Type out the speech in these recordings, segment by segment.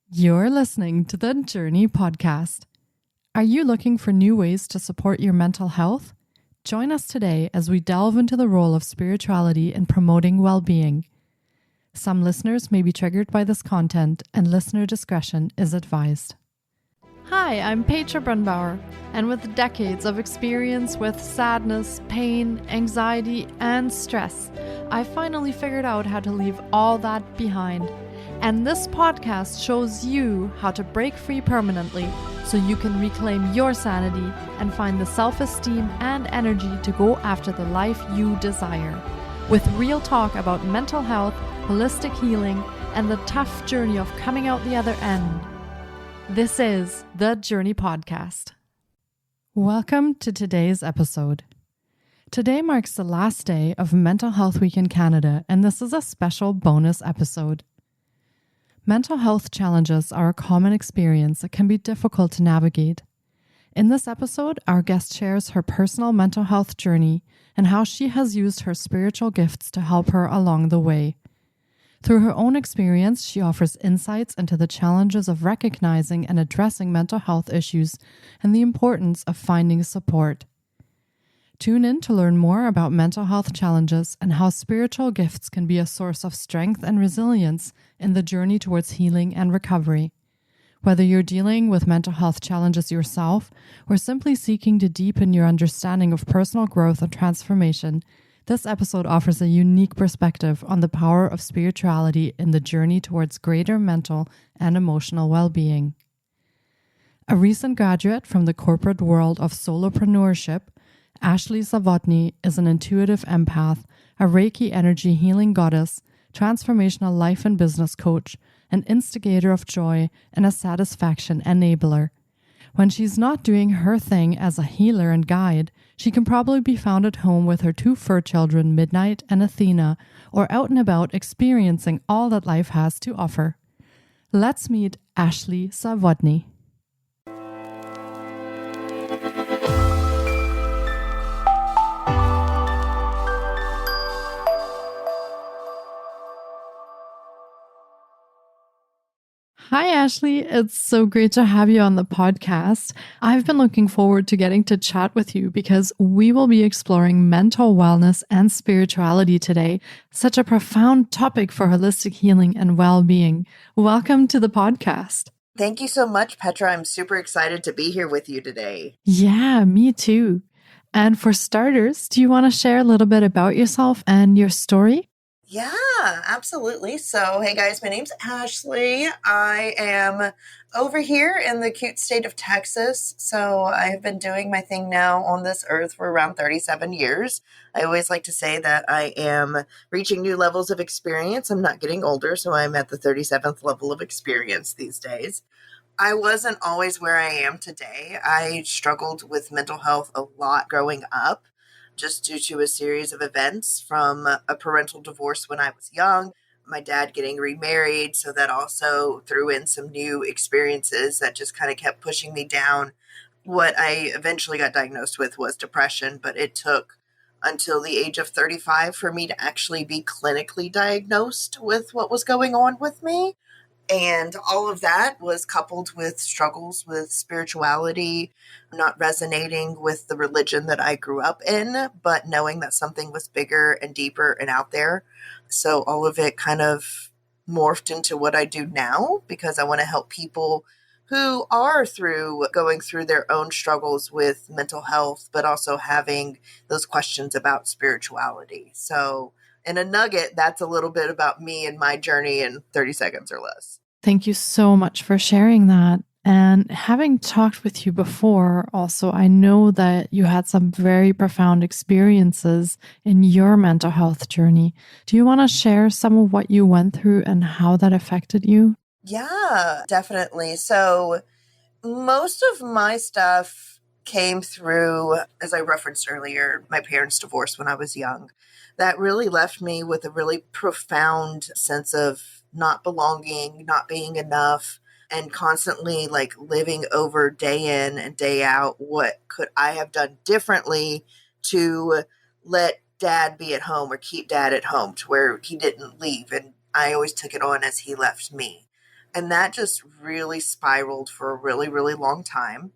You're listening to the Journey podcast. Are you looking for new ways to support your mental health? Join us today as we delve into the role of spirituality in promoting well-being. Some listeners may be triggered by this content, and listener discretion is advised. Hi, I'm Petra Brunbauer, and with decades of experience with sadness, pain, anxiety, and stress, I finally figured out how to leave all that behind. And this podcast shows you how to break free permanently so you can reclaim your sanity and find the self-esteem and energy to go after the life you desire. With real talk about mental health, holistic healing, and the tough journey of coming out the other end. This is the Journey Podcast. Welcome to today's episode. Today marks the last day of Mental Health Week in Canada, and this is a special bonus episode. Mental health challenges are a common experience that can be difficult to navigate. In this episode, our guest shares her personal mental health journey and how she has used her spiritual gifts to help her along the way. Through her own experience, she offers insights into the challenges of recognizing and addressing mental health issues and the importance of finding support. Tune in to learn more about mental health challenges and how spiritual gifts can be a source of strength and resilience in the journey towards healing and recovery. Whether you're dealing with mental health challenges yourself or simply seeking to deepen your understanding of personal growth and transformation, this episode offers a unique perspective on the power of spirituality in the journey towards greater mental and emotional well-being. A recent graduate from the corporate world of solopreneurship, Ashley Zavodny is an intuitive empath, a Reiki energy healing goddess, transformational life and business coach, an instigator of joy, and a satisfaction enabler. When she's not doing her thing as a healer and guide, she can probably be found at home with her two fur children, Midnight and Athena, or out and about experiencing all that life has to offer. Let's meet Ashley Zavodny. Hi, Ashley. It's so great to have you on the podcast. I've been looking forward to getting to chat with you because we will be exploring mental wellness and spirituality today, such a profound topic for holistic healing and well-being. Welcome to the podcast. Thank you so much, Petra. I'm super excited to be here with you today. Yeah, me too. And for starters, do you want to share a little bit about yourself and your story? Yeah, absolutely. So, hey guys, my name's Ashley. I am over here in the cute state of Texas. So I have been doing my thing now on this earth for around 37 years. I always like to say that I am reaching new levels of experience. I'm not getting older, so I'm at the 37th level of experience these days. I wasn't always where I am today. I struggled with mental health a lot growing up, just due to a series of events, from a parental divorce when I was young, my dad getting remarried. So that also threw in some new experiences that just kind of kept pushing me down. What I eventually got diagnosed with was depression, but it took until the age of 35 for me to actually be clinically diagnosed with what was going on with me. And all of that was coupled with struggles with spirituality, not resonating with the religion that I grew up in, but knowing that something was bigger and deeper and out there. So all of it kind of morphed into what I do now, because I want to help people who are going through their own struggles with mental health, but also having those questions about spirituality. So in a nugget, that's a little bit about me and my journey in 30 seconds or less. Thank you so much for sharing that. And having talked with you before, also, I know that you had some very profound experiences in your mental health journey. Do you want to share some of what you went through and how that affected you? Yeah, definitely. So most of my stuff came through, as I referenced earlier, my parents' divorce when I was young. That really left me with a really profound sense of not belonging, not being enough, and constantly living over day in and day out. What could I have done differently to let dad be at home or keep dad at home to where he didn't leave? And I always took it on as he left me. And that just really spiraled for a really, really long time.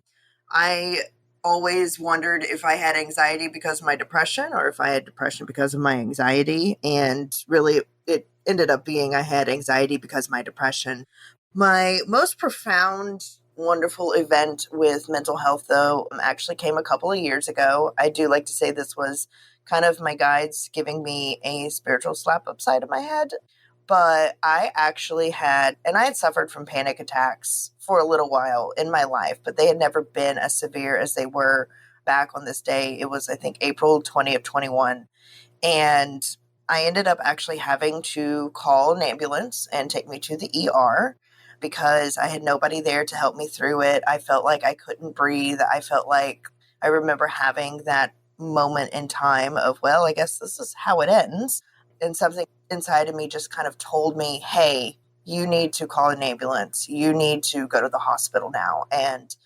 I always wondered if I had anxiety because of my depression or if I had depression because of my anxiety. And really, it ended up being I had anxiety because of my depression. My most profound, wonderful event with mental health, though, actually came a couple of years ago. I do like to say this was kind of my guides giving me a spiritual slap upside of my head. But I actually had, and I had suffered from panic attacks for a little while in my life, but they had never been as severe as they were back on this day. It was, I think, April 20th, 21. And I ended up actually having to call an ambulance and take me to the ER because I had nobody there to help me through it. I felt like I couldn't breathe. I felt like I remember having that moment in time of, well, I guess this is how it ends. And something inside of me just kind of told me, hey, you need to call an ambulance. You need to go to the hospital now. And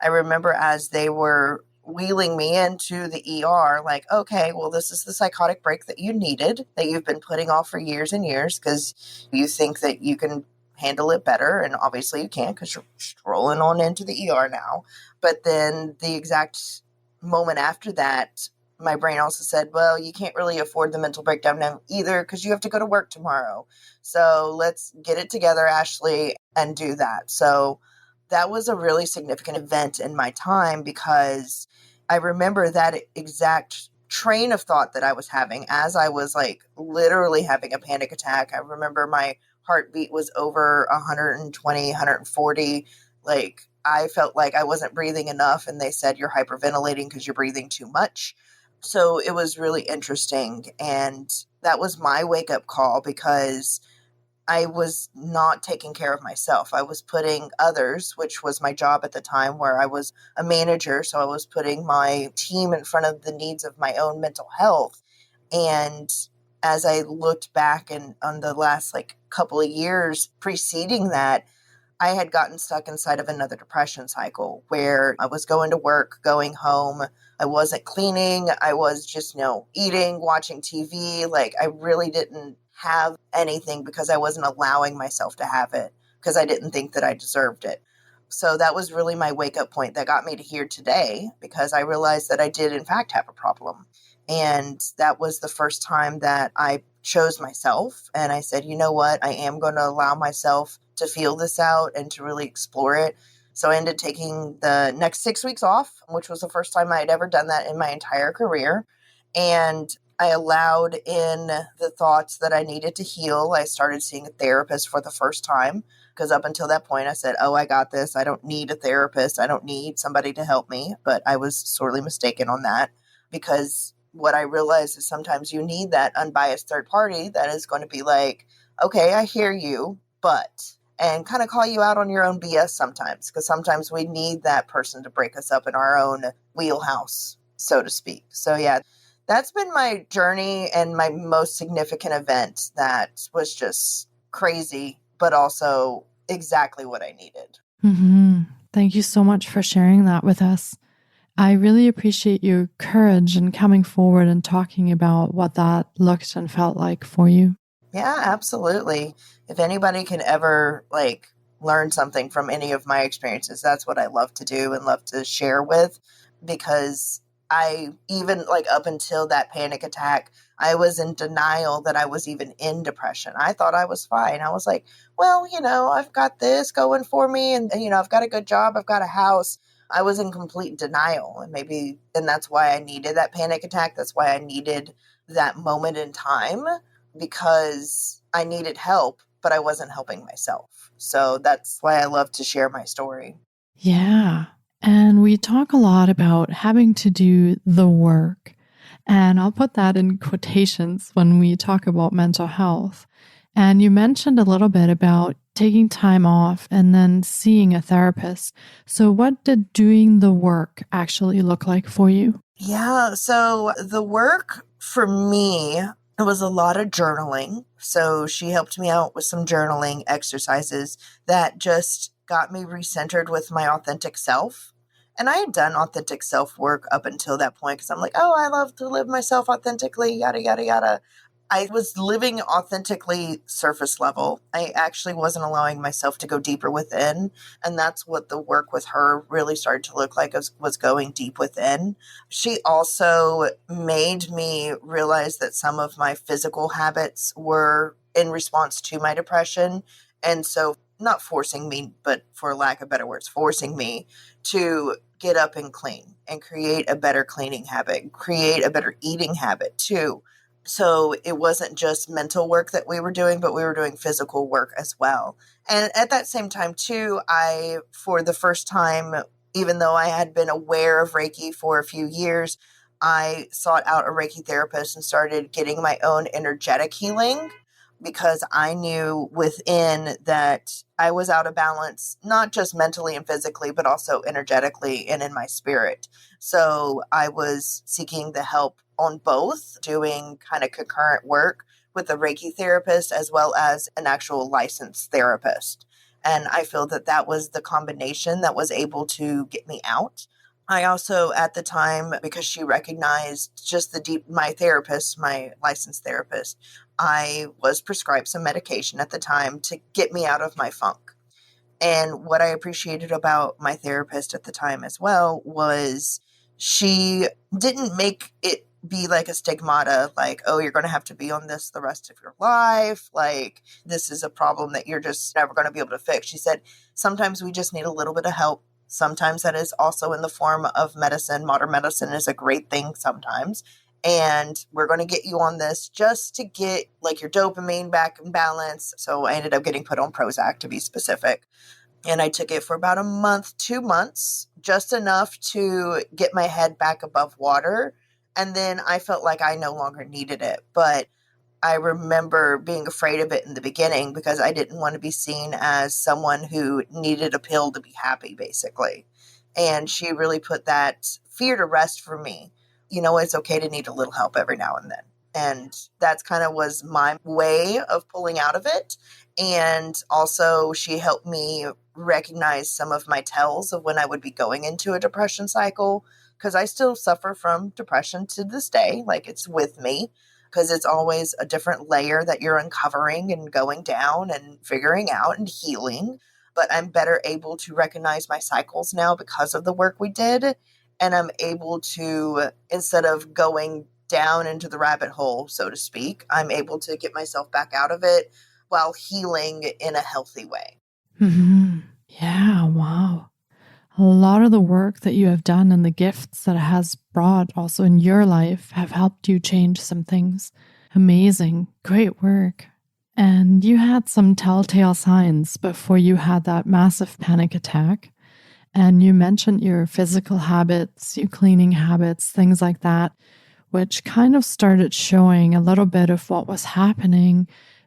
I remember as they were wheeling me into the ER, like, okay, well, this is the psychotic break that you needed, that you've been putting off for years and years because you think that you can handle it better. And obviously you can't because you're strolling on into the ER now. But then the exact moment after that, my brain also said, well, you can't really afford the mental breakdown now either because you have to go to work tomorrow. So let's get it together, Ashley, and do that. So that was a really significant event in my time because I remember that exact train of thought that I was having as I was like literally having a panic attack. I remember my heartbeat was over 120, 140. Like I felt like I wasn't breathing enough, and they said you're hyperventilating because you're breathing too much. So it was really interesting. And that was my wake up call because I was not taking care of myself. I was putting others, which was my job at the time where I was a manager. So I was putting my team in front of the needs of my own mental health. And as I looked back and on the last like couple of years preceding that, I had gotten stuck inside of another depression cycle where I was going to work, going home. I wasn't cleaning. I was just, eating, watching TV. Like I really didn't have anything because I wasn't allowing myself to have it because I didn't think that I deserved it. So that was really my wake up point that got me to here today because I realized that I did in fact have a problem. And that was the first time that I chose myself. And I said, you know what? I am going to allow myself to feel this out and to really explore it. So I ended taking the next 6 weeks off, which was the first time I had ever done that in my entire career. And I allowed in the thoughts that I needed to heal. I started seeing a therapist for the first time because up until that point I said, oh, I got this. I don't need a therapist. I don't need somebody to help me. But I was sorely mistaken on that because what I realized is sometimes you need that unbiased third party that is going to be like, okay, I hear you, but, and kind of call you out on your own BS sometimes, because sometimes we need that person to break us up in our own wheelhouse, so to speak. So yeah, that's been my journey and my most significant event that was just crazy, but also exactly what I needed. Mm-hmm. Thank you so much for sharing that with us. I really appreciate your courage in coming forward and talking about what that looked and felt like for you. Yeah, absolutely. If anybody can ever learn something from any of my experiences, that's what I love to do and love to share with, because I even up until that panic attack, I was in denial that I was even in depression. I thought I was fine. I was like, well, I've got this going for me and I've got a good job. I've got a house. I was in complete denial, and that's why I needed that panic attack. That's why I needed that moment in time, because I needed help, but I wasn't helping myself. So that's why I love to share my story. Yeah. And we talk a lot about having to do the work. And I'll put that in quotations when we talk about mental health. And you mentioned a little bit about taking time off and then seeing a therapist. So what did doing the work actually look like for you? Yeah. So the work for me, it was a lot of journaling. So she helped me out with some journaling exercises that just got me recentered with my authentic self. And I had done authentic self work up until that point because I'm like, oh, I love to live myself authentically, yada, yada, yada. I was living authentically surface level. I actually wasn't allowing myself to go deeper within. And that's what the work with her really started to look like, was going deep within. She also made me realize that some of my physical habits were in response to my depression. And so, not forcing me, but for lack of better words, forcing me to get up and clean and create a better cleaning habit, create a better eating habit too. So it wasn't just mental work that we were doing, but we were doing physical work as well. And at that same time too, for the first time, even though I had been aware of Reiki for a few years, I sought out a Reiki therapist and started getting my own energetic healing, because I knew within that I was out of balance, not just mentally and physically, but also energetically and in my spirit. So I was seeking the help on both, doing kind of concurrent work with a Reiki therapist as well as an actual licensed therapist. And I feel that that was the combination that was able to get me out. I also, at the time, because she recognized just my therapist, my licensed therapist, I was prescribed some medication at the time to get me out of my funk. And what I appreciated about my therapist at the time as well was she didn't make it be like a stigmata, like, oh, you're going to have to be on this the rest of your life. Like, this is a problem that you're just never going to be able to fix. She said, sometimes we just need a little bit of help. Sometimes that is also in the form of medicine. Modern medicine is a great thing sometimes. And we're going to get you on this just to get like your dopamine back in balance. So I ended up getting put on Prozac, to be specific. And I took it for about a month, 2 months, just enough to get my head back above water. And then I felt like I no longer needed it. But I remember being afraid of it in the beginning because I didn't want to be seen as someone who needed a pill to be happy, basically. And she really put that fear to rest for me. You know, it's okay to need a little help every now and then. And that's kind of was my way of pulling out of it. And also she helped me recognize some of my tells of when I would be going into a depression cycle, because I still suffer from depression to this day. Like, it's with me, because it's always a different layer that you're uncovering and going down and figuring out and healing. But I'm better able to recognize my cycles now because of the work we did. And I'm able to, instead of going down into the rabbit hole, so to speak, I'm able to get myself back out of it while healing in a healthy way. Mm-hmm. Yeah, wow. A lot of the work that you have done and the gifts that it has brought also in your life have helped you change some things. Amazing. Great work. And you had some telltale signs before you had that massive panic attack. And you mentioned your physical habits, your cleaning habits, things like that, which kind of started showing a little bit of what was happening.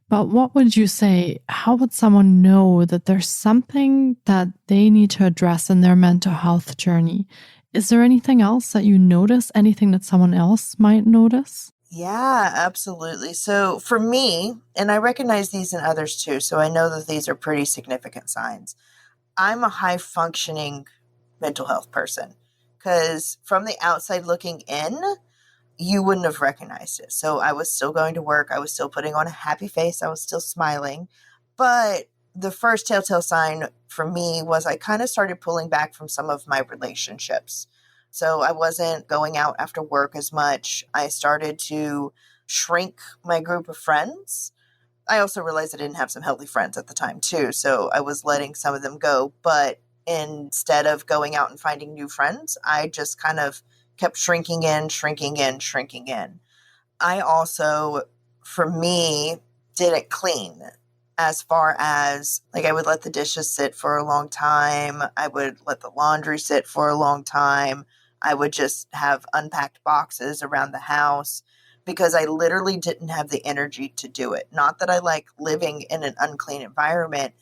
But what would you say? How would someone know that there's something that they need to address in their mental health journey? Is there anything else that you notice? Anything that someone else might notice? Yeah, absolutely. So for me, and I recognize these in others too, so I know that these are pretty significant signs. I'm a high functioning mental health person, because from the outside looking in, you wouldn't have recognized it. So I was still going to work. I was still putting on a happy face. I was still smiling. But the first telltale sign for me was I kind of started pulling back from some of my relationships. So I wasn't going out after work as much. I started to shrink my group of friends. I also realized I didn't have some healthy friends at the time too. So I was letting some of them go. But instead of going out and finding new friends, I just kind of kept shrinking in, shrinking in, shrinking in. I also, for me, didn't clean, as far as like I would let the dishes sit for a long time. I would let the laundry sit for a long time. I would just have unpacked boxes around the house because I literally didn't have the energy to do it. Not that I like living in an unclean environment.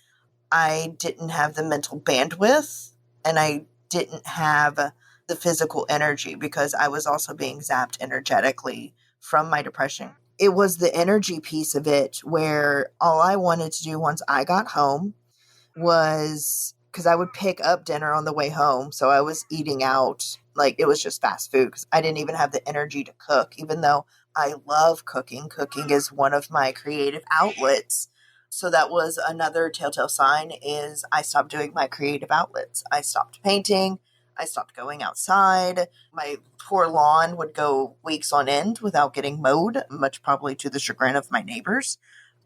I didn't have the mental bandwidth, and I didn't have the physical energy because I was also being zapped energetically from my depression. It was the energy piece of it where all I wanted to do once I got home was, because I would pick up dinner on the way home. So I was eating out, like it was just fast food because I didn't even have the energy to cook, even though I love cooking. Cooking is one of my creative outlets. So that was another telltale sign is I stopped doing my creative outlets. I stopped painting. I stopped going outside. My poor lawn would go weeks on end without getting mowed, much probably to the chagrin of my neighbors,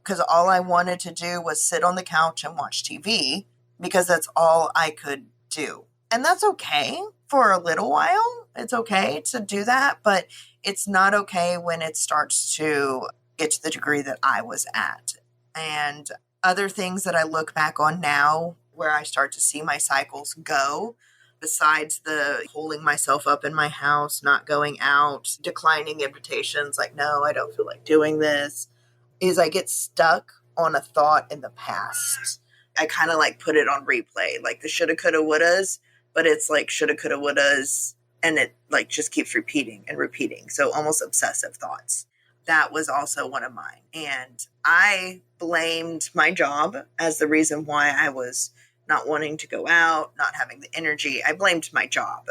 because all I wanted to do was sit on the couch and watch TV because that's all I could do. And that's okay for a little while. It's okay to do that, but it's not okay when it starts to get to the degree that I was at. And other things that I look back on now where I start to see my cycles go, besides the holding myself up in my house, not going out, declining invitations, like, no, I don't feel like doing this, is I get stuck on a thought in the past. I kind of like put it on replay, like the shoulda, coulda, wouldas, but it's like shoulda, coulda, wouldas, and it like just keeps repeating and repeating. So almost obsessive thoughts. That was also one of mine. And I blamed my job as the reason why I was not wanting to go out, not having the energy. I blamed my job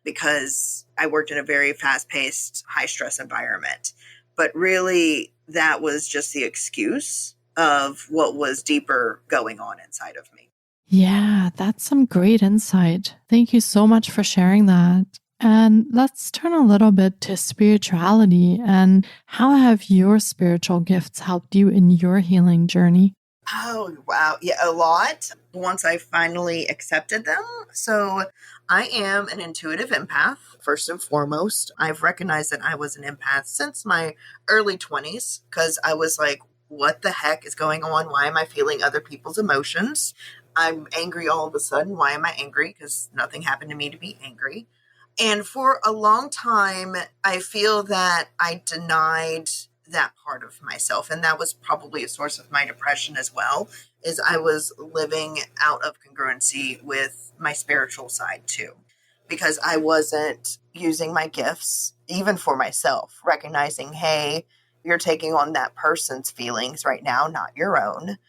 because I worked in a very fast-paced, high-stress environment. But really, that was just the excuse of what was deeper going on inside of me. Yeah, that's some great insight. Thank you so much for sharing that. And let's turn a little bit to spirituality and how have your spiritual gifts helped you in your healing journey? Oh, wow. Yeah, a lot once I finally accepted them. So I am an intuitive empath, first and foremost. I've recognized that I was an empath since my early 20s because I was like, what the heck is going on? Why am I feeling other people's emotions? I'm angry all of a sudden. Why am I angry? Because nothing happened to me to be angry. And for a long time, I feel that I denied that part of myself. And that was probably a source of my depression as well, is I was living out of congruency with my spiritual side too, because I wasn't using my gifts, even for myself, recognizing, hey, you're taking on that person's feelings right now, not your own.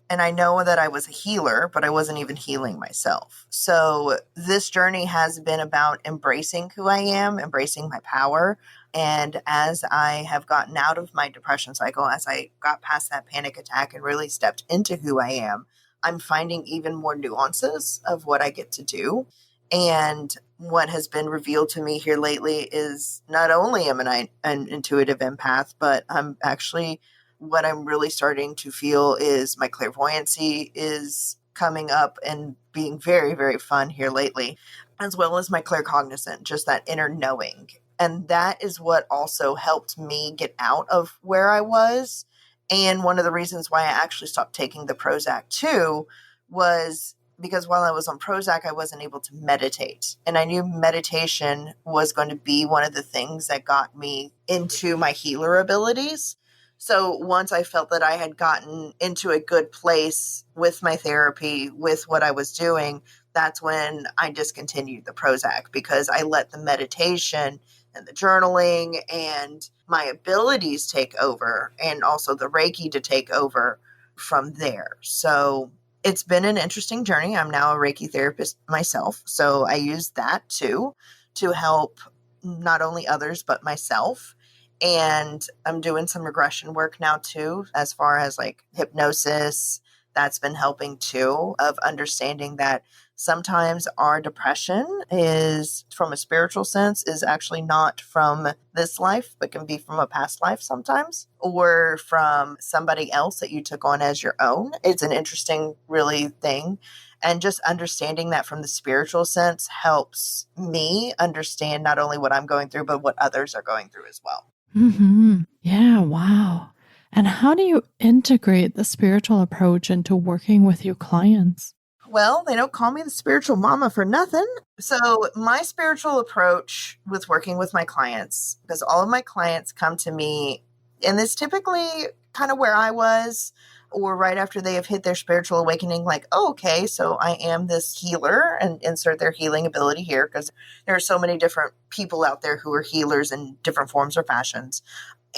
And I know that I was a healer, but I wasn't even healing myself. So this journey has been about embracing who I am, embracing my power. And as I have gotten out of my depression cycle, as I got past that panic attack and really stepped into who I am, I'm finding even more nuances of what I get to do. And what has been revealed to me here lately is not only am I an intuitive empath, but I'm actually what I'm really starting to feel is my clairvoyancy is coming up and being very, very fun here lately, as well as my claircognizant, just that inner knowing. And that is what also helped me get out of where I was. And one of the reasons why I actually stopped taking the Prozac too was because while I was on Prozac, I wasn't able to meditate. And I knew meditation was going to be one of the things that got me into my healer abilities. So once I felt that I had gotten into a good place with my therapy, with what I was doing, that's when I discontinued the Prozac because I let the meditation and the journaling and my abilities take over and also the Reiki to take over from there. So it's been an interesting journey. I'm now a Reiki therapist myself. So I use that too to help not only others, but myself. And I'm doing some regression work now too, as far as like hypnosis. That's been helping too, of understanding that sometimes our depression is from a spiritual sense is actually not from this life, but can be from a past life sometimes, or from somebody else that you took on as your own. It's an interesting, really thing. And just understanding that from the spiritual sense helps me understand not only what I'm going through, but what others are going through as well. Mm-hmm. Yeah, wow. And how do you integrate the spiritual approach into working with your clients? Well, they don't call me the spiritual mama for nothing. So my spiritual approach with working with my clients, because all of my clients come to me, and it's typically kind of where I was, or right after they have hit their spiritual awakening, like, oh, okay, so I am this healer, and insert their healing ability here, because there are so many different people out there who are healers in different forms or fashions.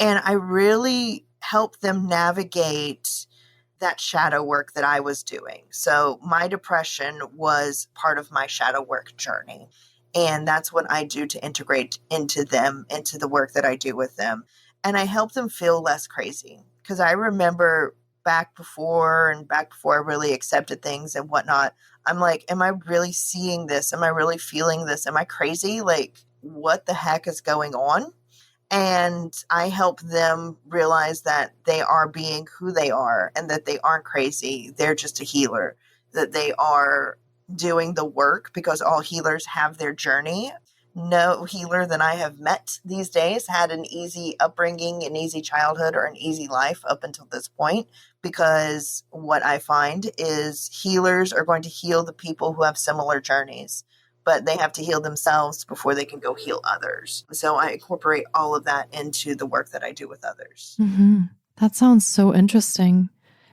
And I really help them navigate that shadow work that I was doing. So my depression was part of my shadow work journey. And that's what I do to integrate into them, into the work that I do with them. and I help them feel less crazy. Because I remember back before I really accepted things and whatnot, I'm like, am I really seeing this? Am I really feeling this? Am I crazy? Like, what the heck is going on? And I help them realize that they are being who they are and that they aren't crazy. They're just a healer, that they are doing the work, because all healers have their journey. No healer that I have met these days had an easy upbringing, an easy childhood, or an easy life up until this point, because what I find is healers are going to heal the people who have similar journeys, but they have to heal themselves before they can go heal others. So I incorporate all of that into the work that I do with others. Mm-hmm. That sounds so interesting.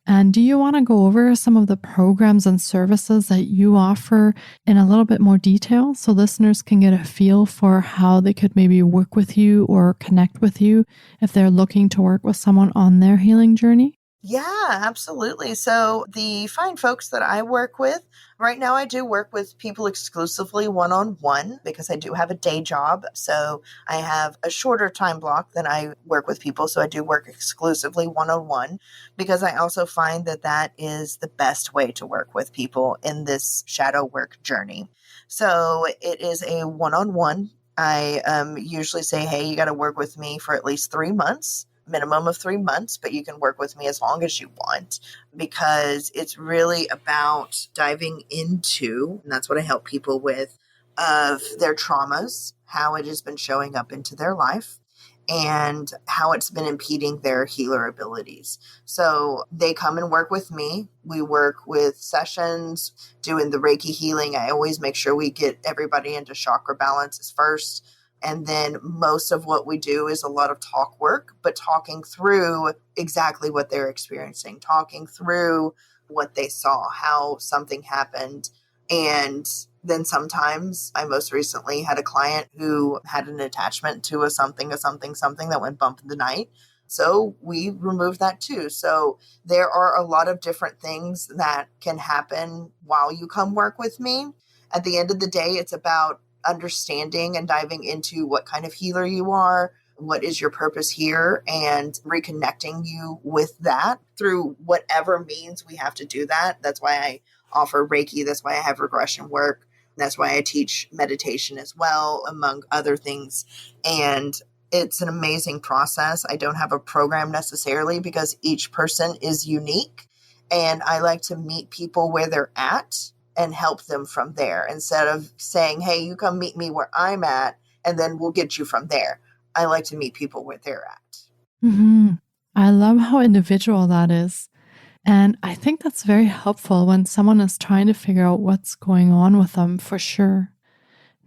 And do you want to go over some of the programs and services that you offer in a little bit more detail so listeners can get a feel for how they could maybe work with you or connect with you if they're looking to work with someone on their healing journey? Yeah, absolutely. So the fine folks that I work with, right now I do work with people exclusively one-on-one because I do have a day job. So I have a shorter time block than I work with people. So I do work exclusively one-on-one because I also find that that is the best way to work with people in this shadow work journey. So it is a one-on-one. I usually say, hey, you got to work with me for at least 3 months. Minimum of 3 months, but you can work with me as long as you want, because it's really about diving into, and that's what I help people with, of their traumas, how it has been showing up into their life, and how it's been impeding their healer abilities. So they come and work with me. We work with sessions, doing the Reiki healing. I always make sure we get everybody into chakra balances first. And then most of what we do is a lot of talk work, but talking through exactly what they're experiencing, talking through what they saw, how something happened. And then sometimes I most recently had a client who had an attachment to a something that went bump in the night. So we removed that too. So there are a lot of different things that can happen while you come work with me. At the end of the day, it's about understanding and diving into what kind of healer you are, what is your purpose here, and reconnecting you with that through whatever means we have to do that. That's why I offer Reiki. That's why I have regression work. That's why I teach meditation as well, among other things. And it's an amazing process. I don't have a program necessarily because each person is unique. And I like to meet people where they're at and help them from there, instead of saying, hey, you come meet me where I'm at, and then we'll get you from there. I like to meet people where they're at. Mm-hmm. I love how individual that is. And I think that's very helpful when someone is trying to figure out what's going on with them, for sure.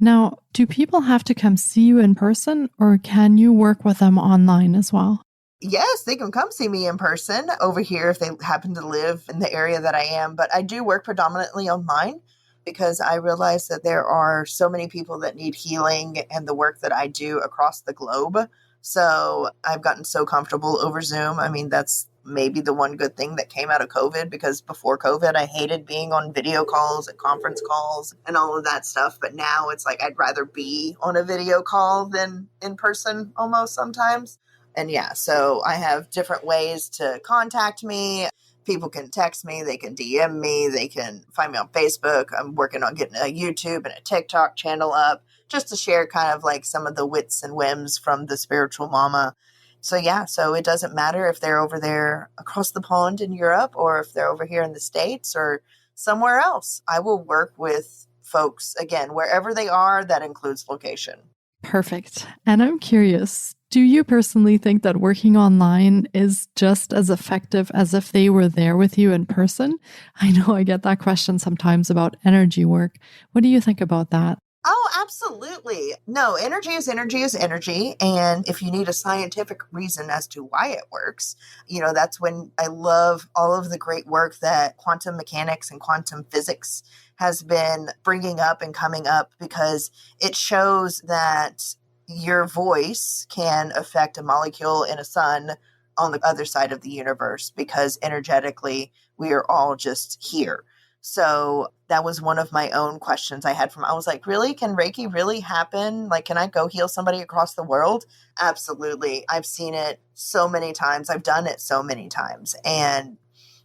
Now, do people have to come see you in person, or can you work with them online as well? Yes, they can come see me in person over here if they happen to live in the area that I am. But I do work predominantly online because I realize that there are so many people that need healing and the work that I do across the globe. So I've gotten so comfortable over Zoom. I mean, that's maybe the one good thing that came out of COVID, because before COVID, I hated being on video calls and conference calls and all of that stuff. But now it's like I'd rather be on a video call than in person almost sometimes. And yeah, so I have different ways to contact me. People can text me, they can DM me, they can find me on Facebook. I'm working on getting a YouTube and a TikTok channel up just to share kind of like some of the wits and whims from the spiritual mama. So yeah, so it doesn't matter if they're over there across the pond in Europe or if they're over here in the States or somewhere else. I will work with folks, again, wherever they are. That includes location. Perfect. And I'm curious, do you personally think that working online is just as effective as if they were there with you in person? I know I get that question sometimes about energy work. What do you think about that? Oh, absolutely. No, energy is energy is energy. And if you need a scientific reason as to why it works, that's when I love all of the great work that quantum mechanics and quantum physics has been bringing up and coming up, because it shows that your voice can affect a molecule in a sun on the other side of the universe, because energetically we are all just here. So that was one of my own questions I had I was like, really? Can Reiki really happen? Like, can I go heal somebody across the world? Absolutely. I've seen it so many times. I've done it so many times. And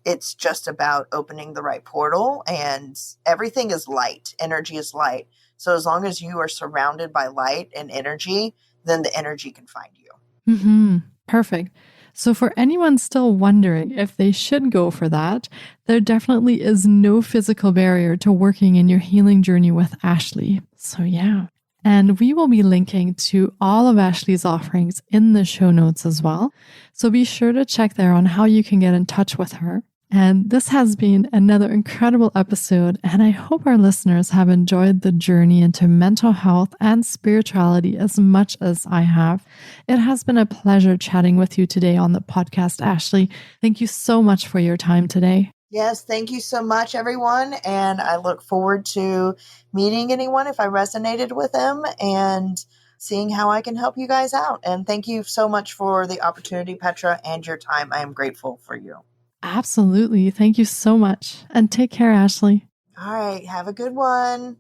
it's just about opening the right portal, and everything is light. Energy is light. So as long as you are surrounded by light and energy, then the energy can find you. Mm-hmm. Perfect. So for anyone still wondering if they should go for that, there definitely is no physical barrier to working in your healing journey with Ashley. So yeah. And we will be linking to all of Ashley's offerings in the show notes as well. So be sure to check there on how you can get in touch with her. And this has been another incredible episode, and I hope our listeners have enjoyed the journey into mental health and spirituality as much as I have. It has been a pleasure chatting with you today on the podcast, Ashley. Thank you so much for your time today. Yes, thank you so much, everyone. And I look forward to meeting anyone if I resonated with them and seeing how I can help you guys out. And thank you so much for the opportunity, Petra, and your time. I am grateful for you. Absolutely. Thank you so much. And take care, Ashley. All right. Have a good one.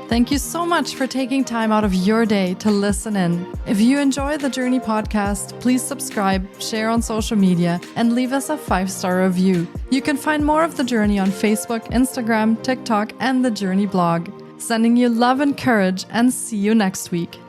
Thank you so much for taking time out of your day to listen in. If you enjoy the Journey podcast, please subscribe, share on social media, and leave us a 5-star review. You can find more of The Journey on Facebook, Instagram, TikTok, and the Journey blog. Sending you love and courage, and see you next week.